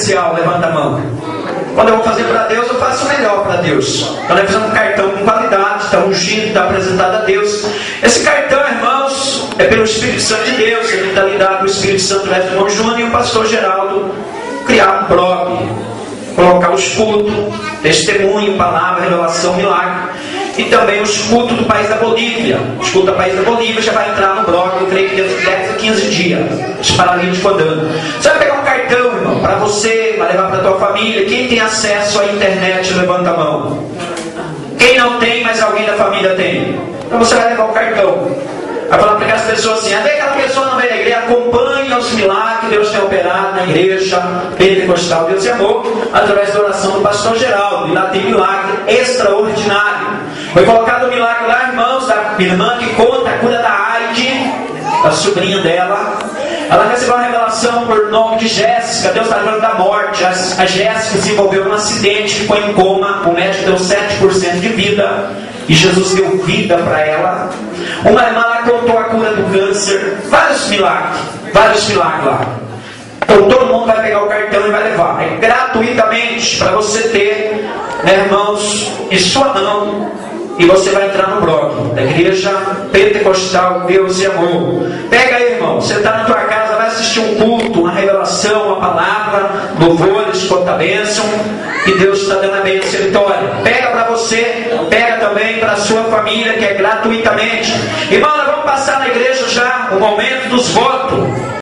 especial? Levanta a mão. Quando eu vou fazer para Deus, eu faço o melhor para Deus. Quando eu fizer um cartão com qualidade, está ungido, está apresentado a Deus. Esse cartão, irmãos, é pelo Espírito Santo de Deus. A mentalidade do Espírito Santo leva o irmão Júnior e o pastor Geraldo criar um blog, colocar os cultos, testemunho, palavra, revelação, milagre. E também os cultos do país da Bolívia. Os cultos do país da Bolívia já vai entrar no blog, eu creio que dentro de 10 a 15 dias. Os paralíticos andando. Você vai pegar um cartão, irmão, para você, vai levar para a tua família. Quem tem acesso à internet, levanta a mão. Quem não tem, mas alguém da família tem. Então você vai levar o cartão. Vai falar para aquelas pessoas assim: até aquela pessoa não vem na igreja, acompanha os milagres que Deus tem operado na igreja pentecostal Deus e Amor, através da oração do pastor Geraldo. E lá tem milagre extraordinário. Foi colocado um milagre lá, irmãos, da irmã que conta a cura da AIDS, a sobrinha dela. Ela recebeu uma revelação por nome de Jéssica. Deus está livrando da morte. A Jéssica se envolveu num acidente, ficou em coma. O médico deu 7% de vida e Jesus deu vida para ela. Uma irmã lá contou a cura do câncer. Vários milagres lá. Então todo mundo vai pegar o cartão e vai levar. É gratuitamente para você ter, né, irmãos, em sua mão. E você vai entrar no blog da Igreja Pentecostal Deus e Amor. Pega aí, irmão. Você está na tua casa, vai assistir um culto, uma revelação, uma palavra, louvores, conta a bênção. E Deus está dando a bênção e vitória. Pega para você, pega também para a sua família, que é gratuitamente. Irmão, nós vamos passar na igreja já o momento dos votos.